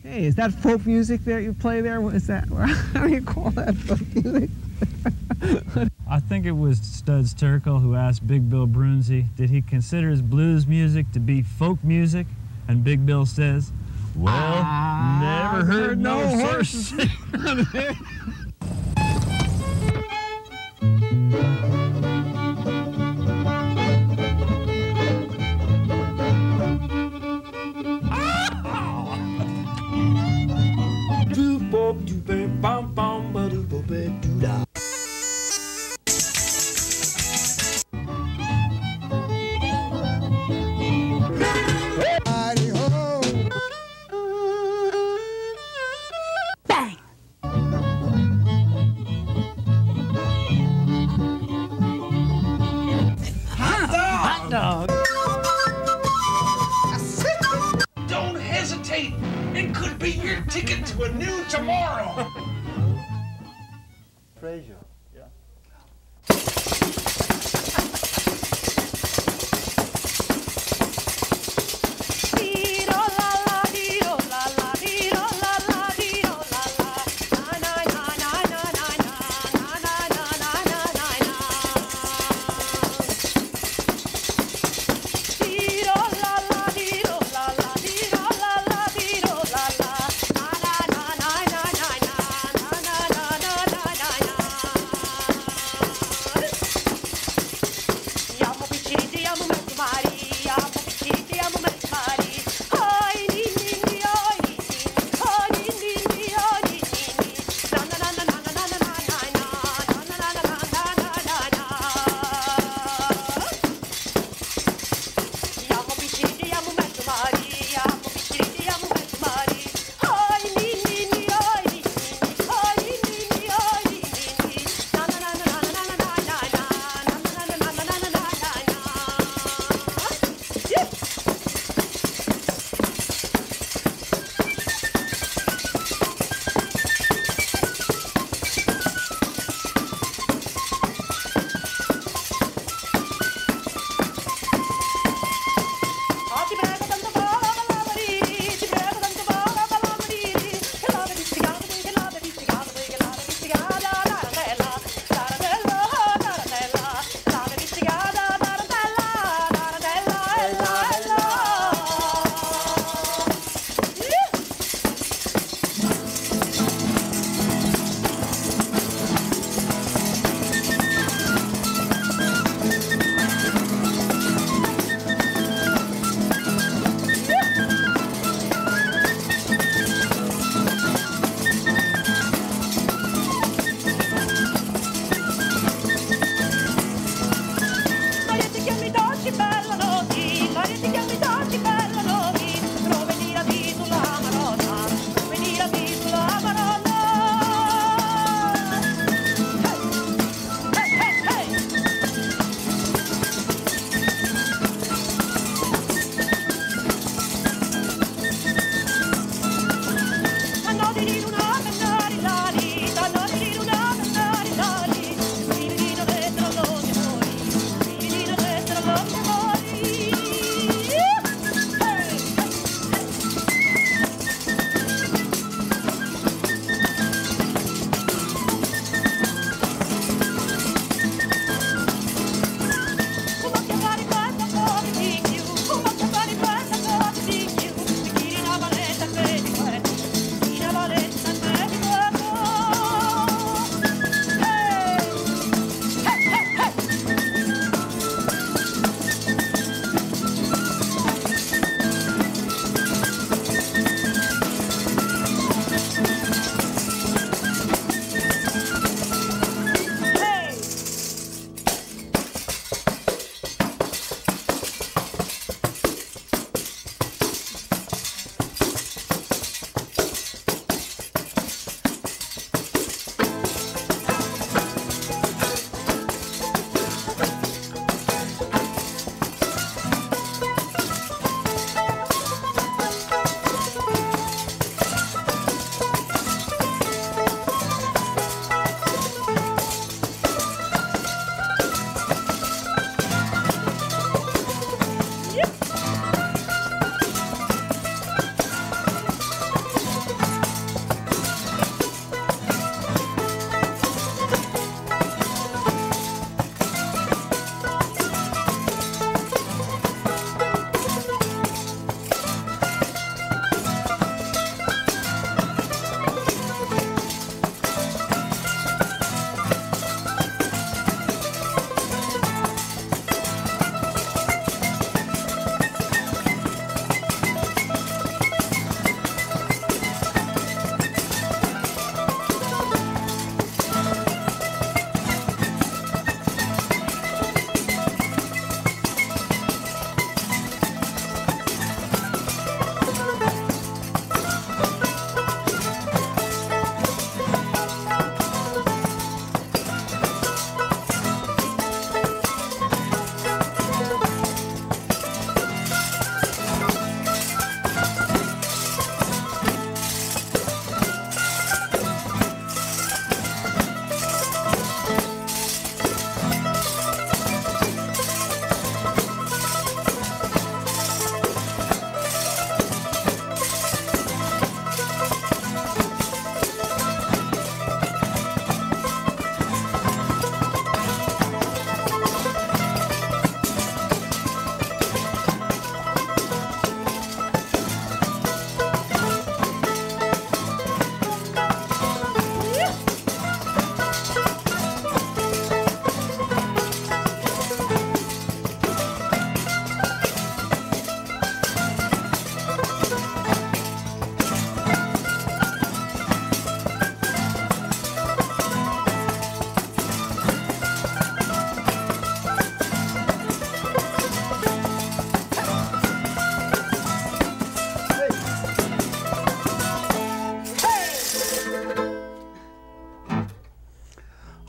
Hey, is that folk music that you play there? What is that? How do you call that folk music? I think it was Studs Terkel who asked Big Bill Brunzi, did he consider his blues music to be folk music? And Big Bill says, well, never heard no horse. Don't hesitate. It could be your ticket to a new tomorrow. Frazier.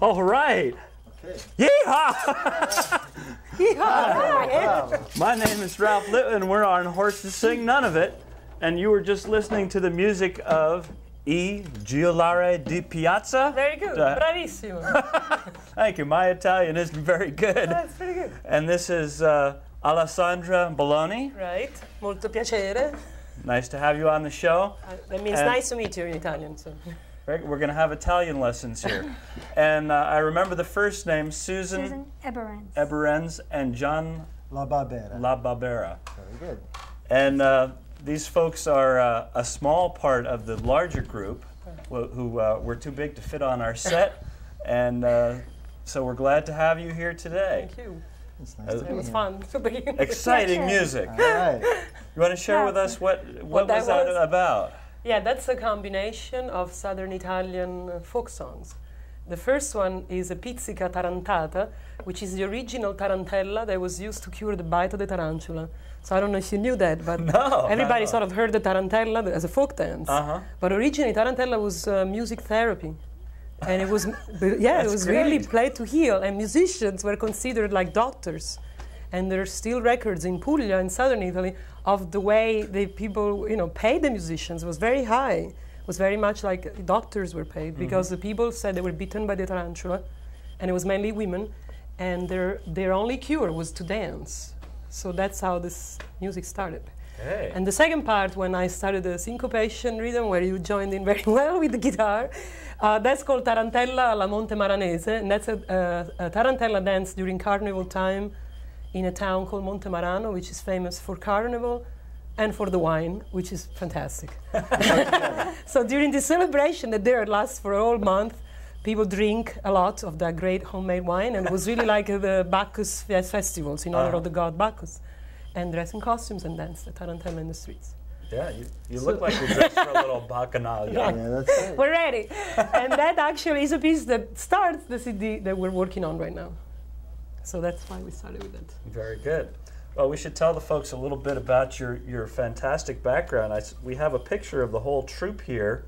All right. Okay. Yeehaw! Wow. My name is Ralph Litton. We're on Horses Sing None of It. And you were just listening to the music of Giullari di Piazza. Very good. Bravissimo. Thank you. My Italian isn't very good. That's pretty good. And this is Alessandra Bologna. Right. Molto piacere. Nice to have you on the show. That means And- nice to meet you in Italian. So. Right, we're going to have Italian lessons here. And I remember the first name, Susan Eberens. Eberens and John La Barbera. La Barbera. Very good. And these folks are a small part of the larger group who were too big to fit on our set. And so we're glad to have you here today. Thank you. It's nice to It be was here. fun. Exciting music. All right. You want to share with us what that was that was? about? Yeah, that's a combination of Southern Italian folk songs. The first one is a pizzica tarantata, which is the original tarantella that was used to cure the bite of the tarantula. So I don't know if you knew that, but No, everybody no. sort of heard the tarantella as a folk dance. But originally tarantella was music therapy. And it was, yeah, it was really played to heal. And musicians were considered like doctors. And there are still records in Puglia, in southern Italy, of the way the people, paid the musicians. It was very high. It was very much like doctors were paid, because the people said they were bitten by the tarantula, and it was mainly women, and their only cure was to dance. So that's how this music started. Hey. And the second part, when I started the syncopation rhythm, where you joined in very well with the guitar, that's called Tarantella alla Monte Maranese, and that's a tarantella dance during carnival time in a town called Monte Marano, which is famous for carnival and for the wine, which is fantastic. So during the celebration that there lasts for a whole month, people drink a lot of that great homemade wine, and it was really like the Bacchus festivals in honor of the god Bacchus, and dress in costumes and dance the tarantella in the streets. Yeah, you look like you're dressed for a little bacchanal. Yeah, that's it. We're ready. And that actually is a piece that starts the CD that we're working on right now. So that's why we started with that. Very good. Well, we should tell the folks a little bit about your fantastic background. We have a picture of the whole troupe here,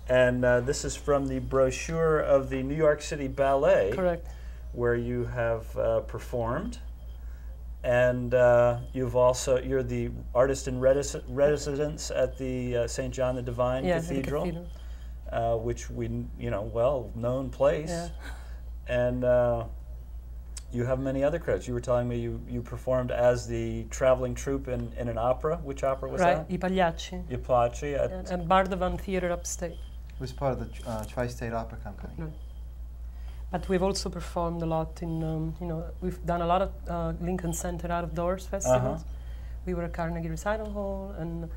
and this is from the brochure of the New York City Ballet, Correct. where you have performed, and you're the artist in residence at the St. John the Divine Cathedral, which well-known place, and. You have many other credits. You were telling me you performed as the traveling troupe in an opera. Which opera was that? I Pagliacci. I Pagliacci at And Bardovan Theatre upstate. It was part of the Tri-State Opera Company. Right. But we've also performed a lot in, we've done a lot of Lincoln Center out-of-doors festivals. We were at Carnegie Recital Hall, and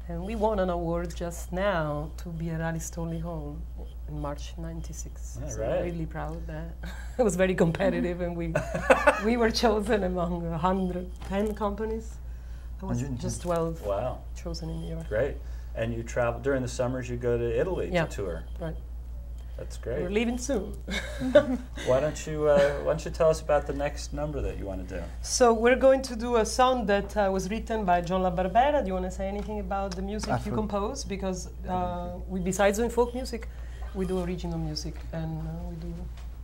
we won an award just now to be at Alice Tonley Hall in March '96. Yeah, so right. I'm really proud of that. It was very competitive, and we were chosen among 110 companies. I was 110. just 12 Wow, chosen in New York. great. And you travel during the summers. You go to Italy Yeah. to tour. Right. That's We're great. leaving soon. Why don't you tell us about the next number that you want to do? So we're going to do a song that was written by John La Barbera. Do you want to say anything about the music you compose? Because besides doing folk music, we do original music, and we do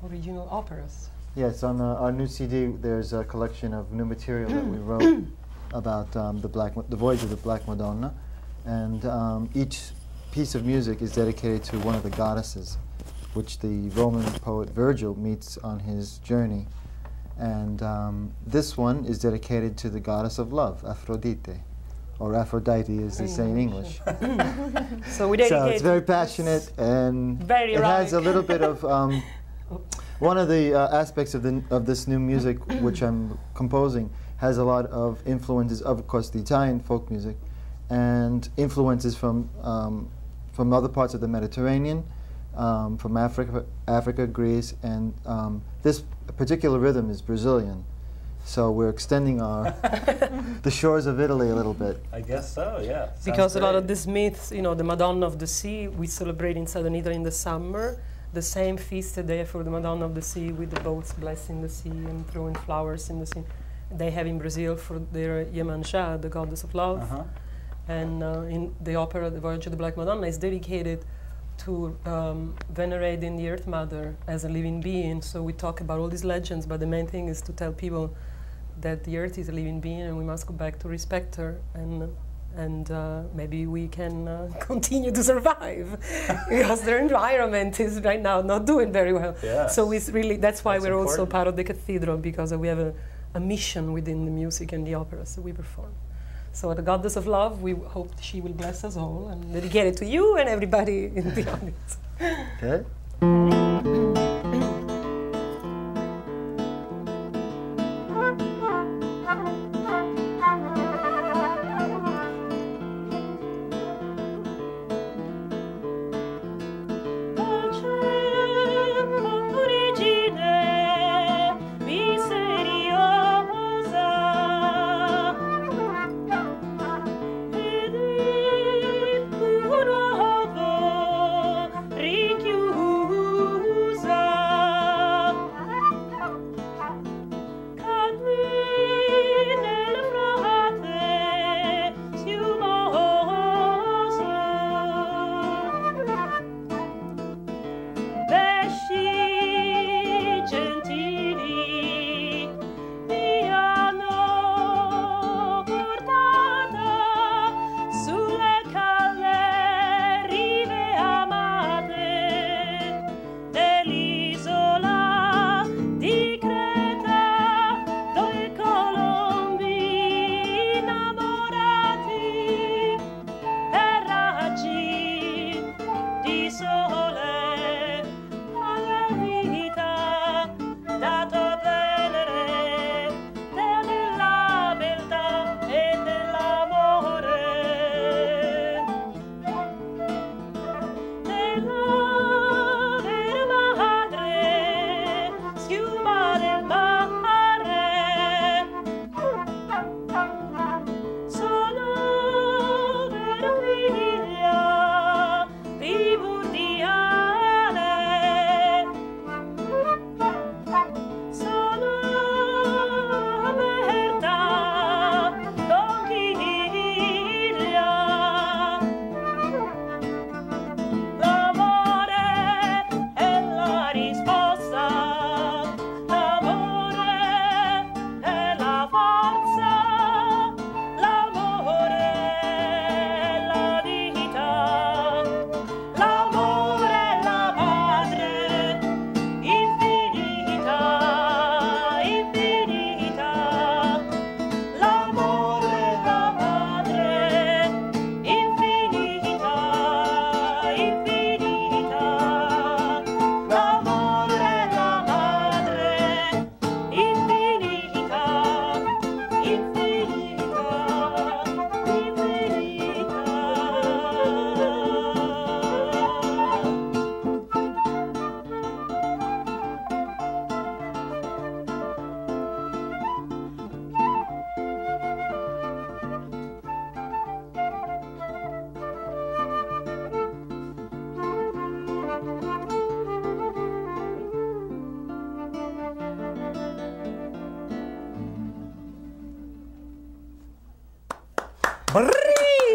original operas. Yes, on our new CD, there's a collection of new material that we wrote about the voyage of the Black Madonna, and each piece of music is dedicated to one of the goddesses, which the Roman poet Virgil meets on his journey. And this one is dedicated to the goddess of love, Aphrodite, or Aphrodite as they say in English. So we dedicate. So it's very passionate, and Very it has a erotic. little bit of one of the aspects of this new music which I'm composing has a lot of influences, of course, the Italian folk music, and influences from other parts of the Mediterranean, from Africa, Greece, and this particular rhythm is Brazilian. So we're extending the shores of Italy a little bit. I guess so. Yeah. Sounds Because a lot of great. these myths, the Madonna of the Sea, we celebrate in southern Italy in the summer. The same feast day for the Madonna of the Sea, with the boats blessing the sea and throwing flowers in the sea. They have in Brazil for their Iemanjá, the goddess of love. And in the opera, The Voyage of the Black Madonna, is dedicated to venerating the Earth Mother as a living being. So we talk about all these legends, but the main thing is to tell people that the Earth is a living being and we must go back to respect her, and maybe we can continue to survive because their environment is right now not doing very well. Yes. So it's really, that's why we're also important. part of the cathedral, because we have a mission within the music and the opera, so we perform. So the Goddess of Love, we hope she will bless us all and dedicate it to you and everybody in the audience. Okay.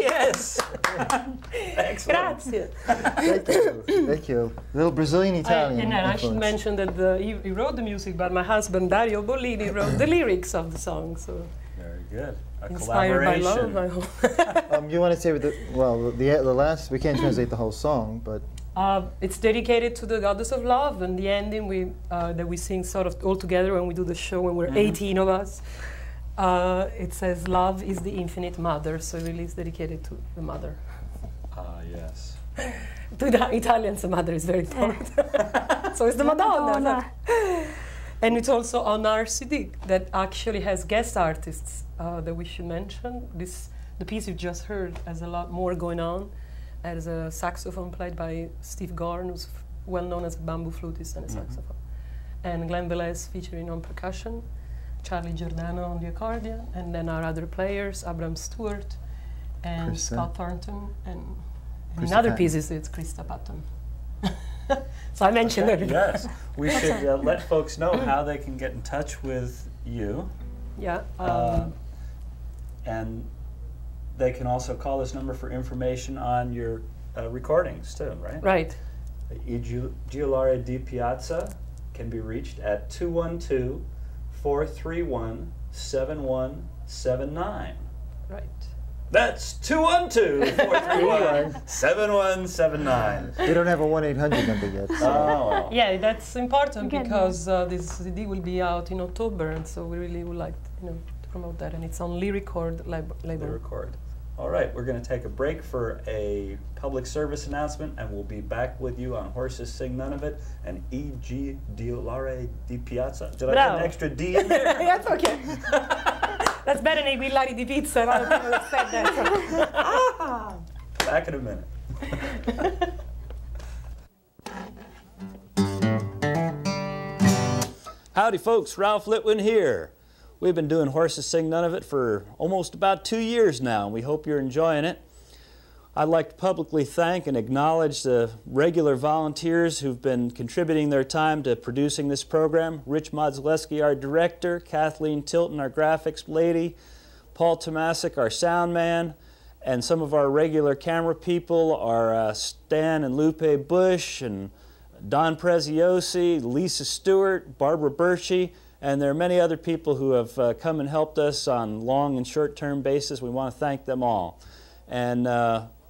Yes! Excellent. Grazie. Thank you. Thank you. Little Brazilian Italian. And I should influence. mention that he wrote the music, but my husband Dario Bollini wrote the lyrics of the song. So Very good. A inspired by collaboration. love, I hope. You want to say with the last, we can't translate the whole song, but It's dedicated to the Goddess of Love, and the ending that we sing sort of all together when we do the show when we're 18 of us. It says, "Love is the infinite mother," so really it's dedicated to the mother. Ah, yes. To the Italians, the mother is very important. So it's the Madonna. And it's also on our CD that actually has guest artists that we should mention. The piece you just heard has a lot more going on. There's a saxophone played by Steve Gorn, who's well known as a bamboo flutist and a saxophone. And Glenn Velez featuring on percussion, Charlie Giordano on the accordion, and then our other players, Abram Stewart and Krista. Scott Thornton, and in Krista other Patton. pieces it's Krista Patton. So I mentioned it. Yes. We should let folks know how they can get in touch with you. Yeah. And they can also call this number for information on your recordings too, right? Right. Giullari di Piazza can be reached at 212-431-7179. Right. That's 212-431-7179. They don't have a 1-800 number yet. So. Oh, well. Yeah, that's important Again, because this CD will be out in October, and so we really would like, to promote that. And it's on Lyricord They label. record. All right, we're going to take a break for a public service announcement, and we'll be back with you on Horses Sing None of It and E.G. Giullari di Piazza. Did I put an extra D in there? That's okay. That's better than Giullari di Pizza. A lot of people have said that. Back in a minute. Howdy folks, Ralph Litwin here. We've been doing Horses Sing None of It for almost about 2 years now, and we hope you're enjoying it. I'd like to publicly thank and acknowledge the regular volunteers who've been contributing their time to producing this program. Rich Modzaleski, our director, Kathleen Tilton, our graphics lady, Paul Tomasic, our sound man, and some of our regular camera people are Stan and Lupe Bush, and Don Preziosi, Lisa Stewart, Barbara Birchie, and there are many other people who have come and helped us on long and short-term basis. We want to thank them all. And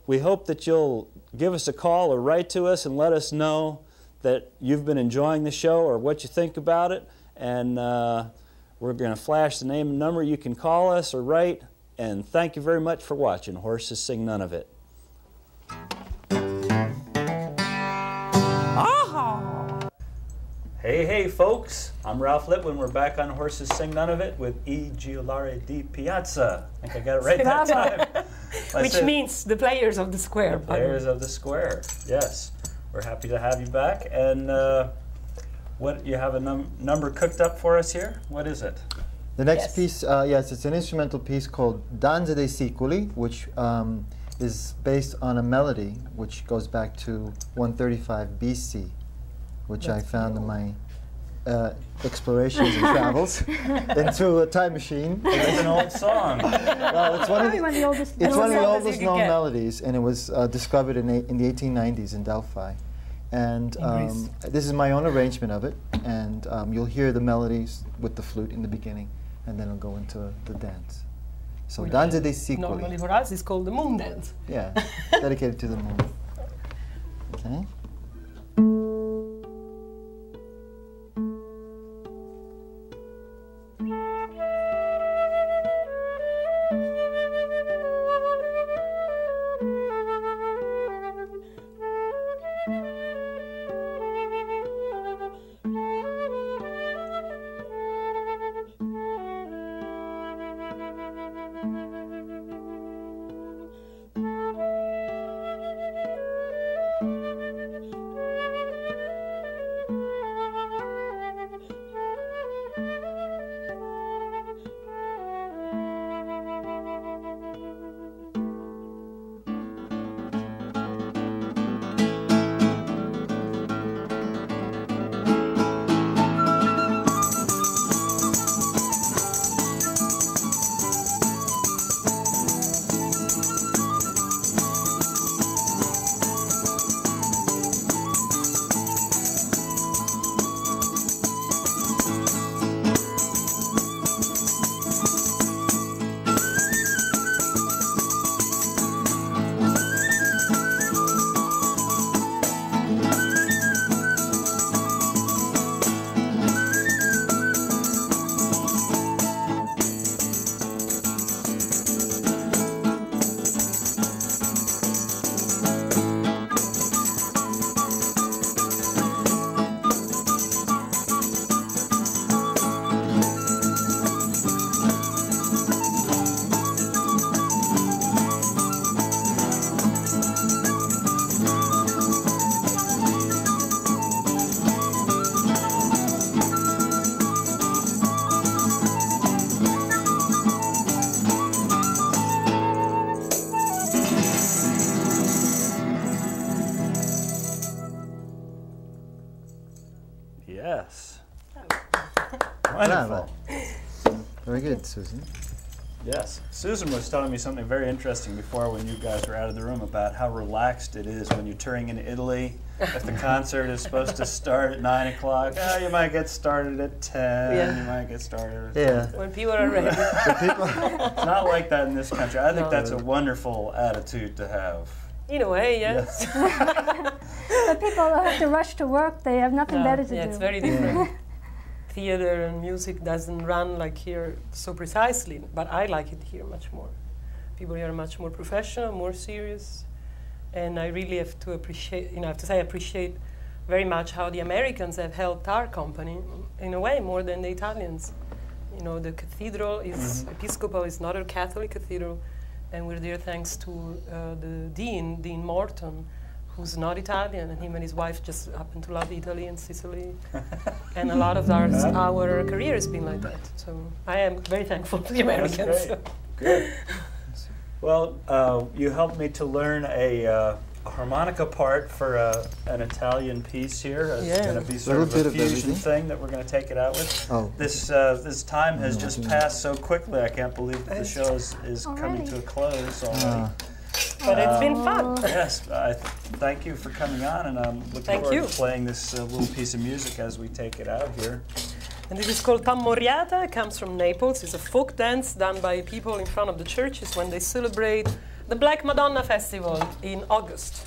we hope that you'll give us a call or write to us and let us know that you've been enjoying the show or what you think about it. And we're going to flash the name and number. You can call us or write. And thank you very much for watching Horses Sing None of It. Hey folks, I'm Ralph Litwin. We're back on Horses Sing None of It with E. Giullari di Piazza. I think I got it right that time. Which means the players of the square. The players of the square, yes. We're happy to have you back. And what, you have a number cooked up for us here? What is it? The next piece, yes, it's an instrumental piece called Danze dei Secoli, which is based on a melody which goes back to 135 BC. Which I found in my explorations and travels into a time machine. It's an old song. Well, it's one of the oldest known melodies, and it was discovered in the 1890s in Delphi. And this is my own arrangement of it, and you'll hear the melodies with the flute in the beginning, and then it'll go into the dance. So Danze dei Secoli. Normally for us it's called the moon dance. Yeah, dedicated to the moon. Okay. Yes. Wonderful. Very good, Susan. Yes. Susan was telling me something very interesting before when you guys were out of the room about how relaxed it is when you're touring in Italy. If the concert is supposed to start at 9 o'clock, you might get started at 10, Yeah. you might get started at Yeah. 10. When people are ready. It's not like that in this country. I think No. that's a wonderful attitude to have. In a way, yes. But people have to rush to work. They have nothing better to do. It's very different. Theater and music doesn't run like here so precisely, but I like it here much more. People here are much more professional, more serious, and I really have to appreciate, I have to say I appreciate very much how the Americans have helped our company, in a way, more than the Italians. The cathedral is Episcopal, is not a Catholic cathedral, and we're there thanks to the Dean Morton, who's not Italian, and him and his wife just happen to love Italy and Sicily. And a lot of our career has been like that. So I am very thankful to the Americans. That's great. Good. Well, you helped me to learn a harmonica part for an Italian piece here. It's going to be sort of a fusion thing that we're going to take it out with. Oh. This time has just passed so quickly. I can't believe that the show is coming to a close already. But it's been fun. Yes, thank you for coming on, and I'm looking forward to playing this little piece of music as we take it out here. And this is called Tammoriata. It comes from Naples. It's a folk dance done by people in front of the churches when they celebrate the Black Madonna Festival in August.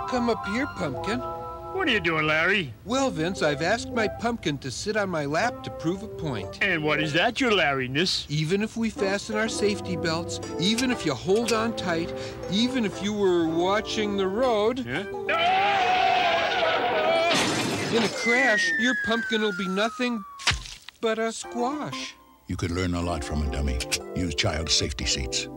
Come up here, Pumpkin. What are you doing, Larry? Well, Vince, I've asked my pumpkin to sit on my lap to prove a point. And what is that, your Larryness? Even if we fasten our safety belts, even if you hold on tight, even if you were watching the road... Huh? In a crash, your pumpkin will be nothing but a squash. You could learn a lot from a dummy. Use child safety seats.